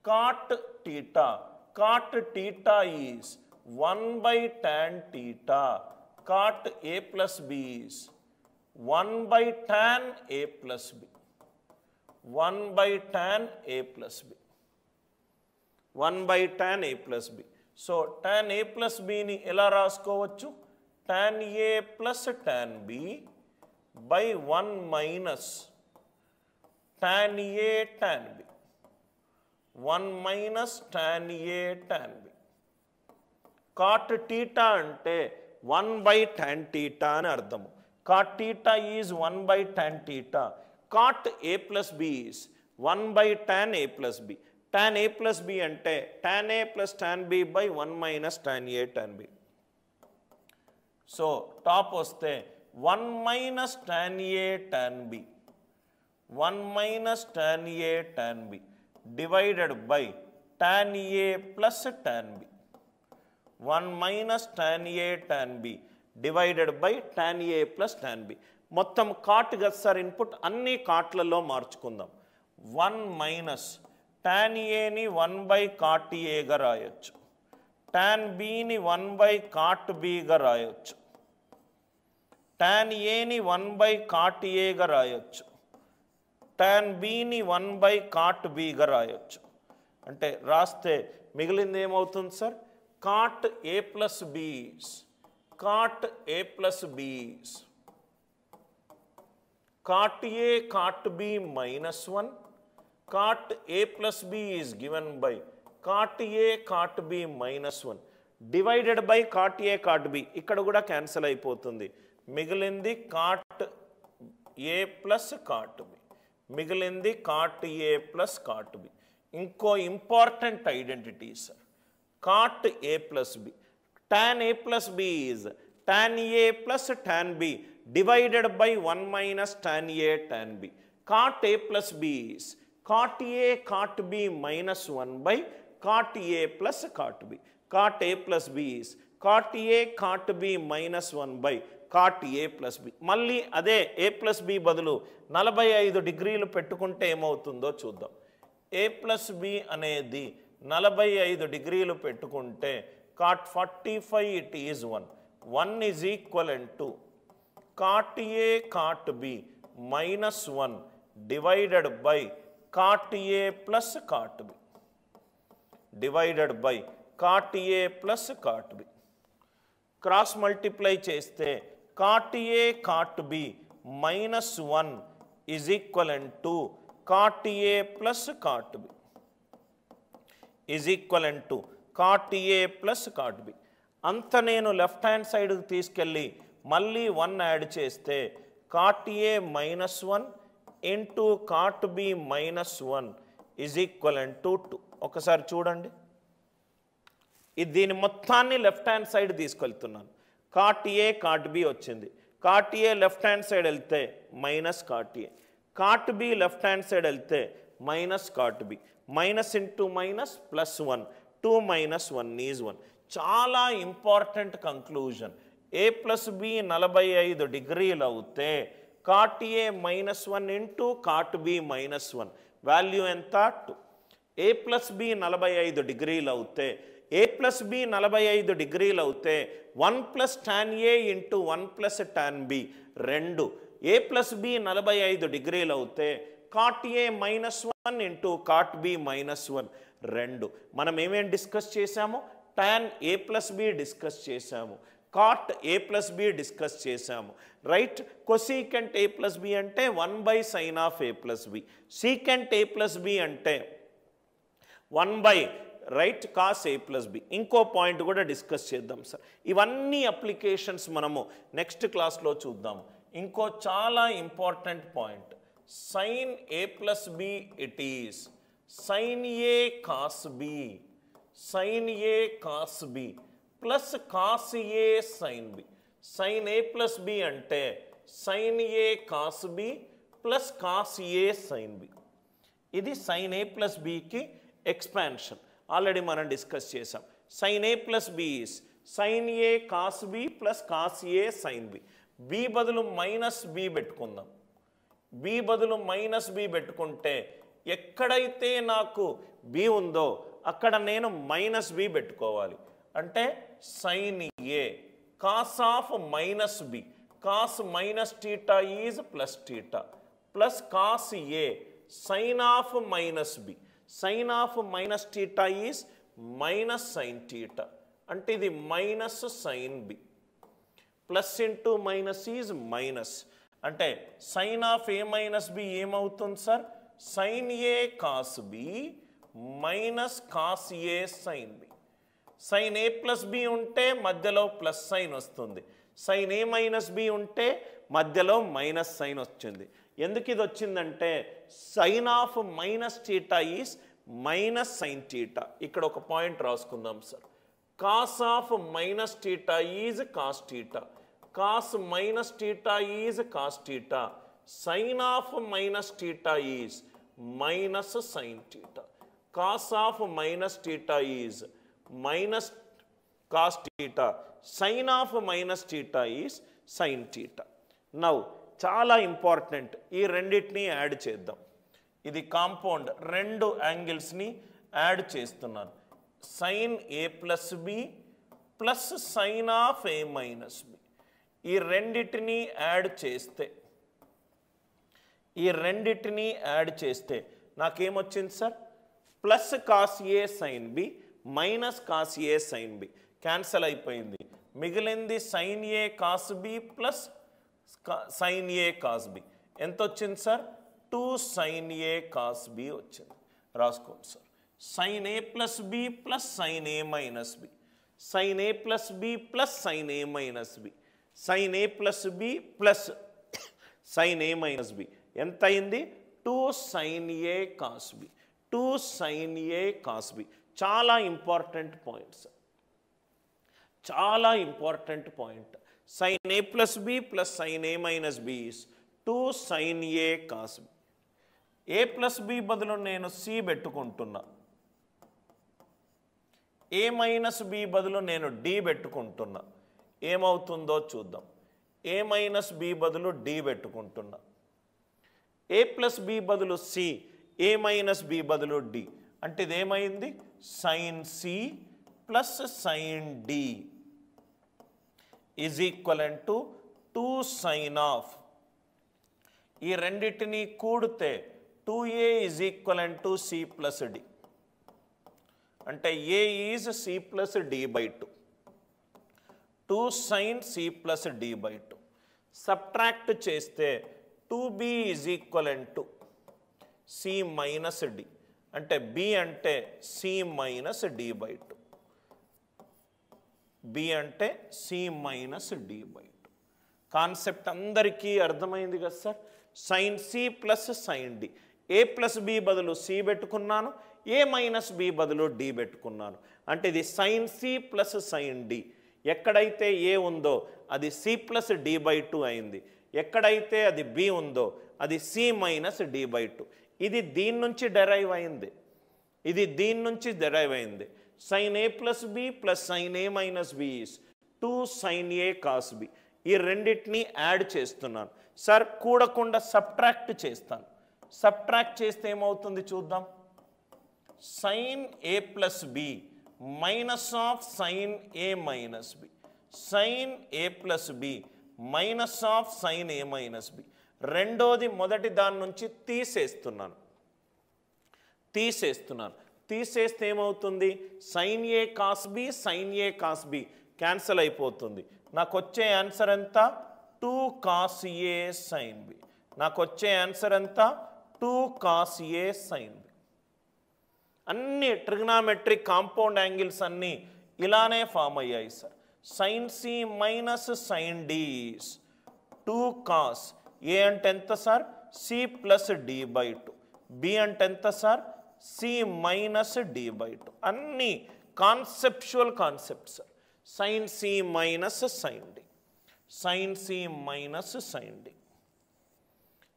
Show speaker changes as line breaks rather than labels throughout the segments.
cot theta. Cot theta is 1 by tan theta. Cot A plus B is 1 by tan A plus B. 1 by tan A plus B. 1 by tan A plus B. So, tan A plus B ni ela raskovachu? Tan A plus tan B by 1 minus tan A tan B. 1 minus tan A tan B. Cot theta ante 1 by tan theta అని అర్థము. Cot theta is 1 by tan theta. Cot A plus B is 1 by tan A plus B. Tan A plus B ante tan A plus tan B by 1 minus tan A tan B. So, top వస్తే 1 minus tan A tan B. 1 minus tan A tan B divided by tan A plus tan B. 1 minus tan A tan B divided by tan A plus tan B. మొత్తం cot కదా sir input, అన్ని కాట్లలో మార్చుకుందాం. 1 minus tan Aని 1 by cot ఏగా రాయొచ్చు. tan Bని 1 by cot Bగా రాయొచ్చు. tan Aని 1 by cot ఏగా రాయొచ్చు. tan Bని 1 బై కాట్ Bగా రాయొచ్చు. అంటే రాస్తే మిగిలింది ఏమవుతుంది సార్? కాట్ A ప్లస్ బీస్. కాట్ A ప్లస్ బీస్. cot A cot B minus 1. Cot A plus B is given by cot A cot B minus 1 divided by cot A cot B. ఇక్కడ కూడా cancel అయిపోతుంది. మిగిలింది cot A plus cot B. మిగిలింది cot A plus cot B. ఇంకో important identity sir, cot A plus B. tan A plus B is tan A plus tan B divided by 1 minus tan A tan B. Cot A plus B is cot A cot B minus 1 by cot A plus cot B. Cot A plus B is cot A cot B minus 1 by cot A plus B. మళ్ళీ అదే A plus B బదులు 45 డిగ్రీలు పెట్టుకుంటే ఏమవుతుందో చూద్దాం. A plus B అనేది 45 డిగ్రీలు పెట్టుకుంటే cot 45 it is 1. 1 is equivalent to cot A cot B minus 1 divided by cot A plus cot B. Divided by cot A plus cot B. Cross multiply చేస్తే cot A cot B minus 1 is equivalent to cot A plus cot B. Is equivalent to cot A plus cot B. అంత నేను left hand సైడ్కి తీసుకెళ్ళి మళ్ళీ 1 add చేస్తే cot A minus 1 into cot B minus 1 is equivalent to 2. ఒకసారి చూడండి, ఇది దీని మొత్తాన్ని లెఫ్ట్ హ్యాండ్ సైడ్ తీసుకెళ్తున్నాను. cot A cot B వచ్చింది. cot A left hand side వెళ్తే minus cot A, cot B left hand side వెళ్తే minus cot B. Minus into minus plus 1, 2 minus 1 is 1. చాలా important conclusion. A plus B 45 డిగ్రీలు అవుతే cot A minus 1 into cot B minus 1 value ఎంత? 2. A plus B 45 డిగ్రీలు అవుతే A plus B 45 డిగ్రీలు అవుతే 1 plus tan A into 1 plus tan B 2. A plus B 45 డిగ్రీలు అవుతే cot A minus 1 into cot B minus 1 2. మనం ఏమేం discuss చేసాము? tan A plus B discuss చేసాము, cot A plus B discuss చేసాము, right? Cosecant A plus B అంటే 1 by sine of A plus B. Secant A plus B అంటే 1 by right cos A plus B. ఇంకో point కూడా discuss చేద్దాం sir. ఇవన్నీ applications మనము next క్లాస్లో చూద్దాం. ఇంకో చాలా important point, sine A plus B it is sine A cos B. sin A cos B plus cos A sin B. sin A plus B అంటే sin A cos B plus cos A sin B. ఇది sin A plus B కి expansion. Already మనం discuss చేసాం. sin A plus B is sin A cos B plus cos A sin B. B బదులు minus B పెట్టుకుందాం. B బదులు minus B పెట్టుకుంటే ఎక్కడైతే నాకు బి ఉందో అక్కడ నేను మైనస్ బి పెట్టుకోవాలి. అంటే sine A cos of minus B, cos minus theta is plus theta, plus cos A sine of minus B, sine of minus theta is minus sine theta, అంటే ఇది minus sine B. Plus into minus is minus, అంటే sine of A minus B ఏమవుతుంది sir? Sine A cos B minus cos A sine B. Sine A plus B ఉంటే మధ్యలో plus sign వస్తుంది, sine A minus B ఉంటే మధ్యలో minus sign వచ్చింది. ఎందుకు ఇది వచ్చిందంటే sine of minus theta is minus sine theta. ఇక్కడ ఒక పాయింట్ రాసుకుందాం sir. Cos of minus theta is cos theta, cos minus theta is cos theta, sine of minus theta is minus sine theta, cos of minus theta is minus cos theta, sine of minus theta is sine theta. Now చాలా important, ఈ రెండింటిని add చేద్దాం. ఇది compound, రెండు యాంగిల్స్ని add చేస్తున్నాను. Sine A plus B plus sine of A minus B, ఈ రెండింటిని యాడ్ చేస్తే నాకేమొచ్చింది sir? Plus cos A sine B minus cos A sine B cancel అయిపోయింది. మిగిలింది sine A cos B plus sine A cos B. ఎంత వచ్చింది sir? 2 sine A cos B వచ్చింది. రాసుకోండి sir. Sine A plus B plus sine A minus B, sine A plus B plus sine A minus B, sine A plus B plus sine A minus B ఎంత అయింది? 2 sine A cos B, 2 sine A cos B. చాలా important points, చాలా important point. Sine A plus B plus sine A minus B is 2 sine A cos B. A plus B బదులు నేను C పెట్టుకుంటున్నా, ఏ minus B బదులు నేను D పెట్టుకుంటున్నా. ఏమవుతుందో చూద్దాం. ఏ మైనస్ బి బదులు డి పెట్టుకుంటున్నా, ఏ ప్లస్ బి బదులు సి, ఏ మైనస్ బి బదులు డి, అంటే ఇదేమైంది? Sine C plus sine D is equivalent to 2 sine of, ఈ రెండింటిని కూడితే 2a is equivalent to C plus D, అంటే A is C plus D by 2, 2 sine C plus D by 2. Subtract చేస్తే 2b is equivalent to C minus D, అంటే b అంటే C minus D by 2, b అంటే C minus D by 2. Concept అందరికీ అర్థమైంది కదా sir? Sine C plus sine D, A plus B బదులు C పెట్టుకున్నాను, A minus B బదులు D పెట్టుకున్నాను, అంటే ఇది sine C plus sine D. ఎక్కడైతే ఏ ఉందో అది సి ప్లస్ డి బై 2 అయింది, ఎక్కడైతే అది బి ఉందో అది సి మైనస్ డి బై 2. ఇది దీని నుంచి డెరైవ్ అయింది, ఇది దీని నుంచి డెరైవ్ అయింది. Sine A plus B plus sine A minus B is 2 sine A cos B. ఈ రెండింటిని యాడ్ చేస్తున్నాను సార్, కూడకుండా సబ్ట్రాక్ట్ చేస్తాను. సబ్ట్రాక్ట్ చేస్తే ఏమవుతుంది చూద్దాం. Sine A plus B minus of sine A minus B, sine A plus B minus of sine A minus B. రెండోది మొదటి దాని నుంచి తీసేస్తున్నాను. తీసేస్తే ఏమవుతుంది? Sine A cos B sine A cos B cancel అయిపోతుంది. నాకు వచ్చే ఆన్సర్ ఎంత? 2 కాస్ ఏ సైన్ బి. నాకు వచ్చే ఆన్సర్ ఎంత? 2 కాస్ ఏ సైన్ బి. అన్ని ట్రిగ్నామెట్రిక్ కాంపౌండ్ యాంగిల్స్ అన్నీ ఇలానే ఫామ్ అయ్యాయి sir. Sine C minus sine D is 2 cos A అంటే ఎంత sir? C plus D by 2. B అంటే ఎంత sir? C minus D by 2. అన్ని conceptual concepts. Sine C minus sine D, sine C minus sine D,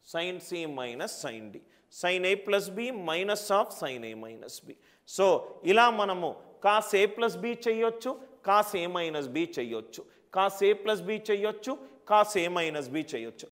sine C minus sine D, sine A plus B minus of sine A minus B. So ఇలా మనము cos A plus B చెయ్యొచ్చు, cos A minus B చెయ్యొచ్చు, cos A plus B చెయ్యొచ్చు, cos A minus B చెయ్యొచ్చు.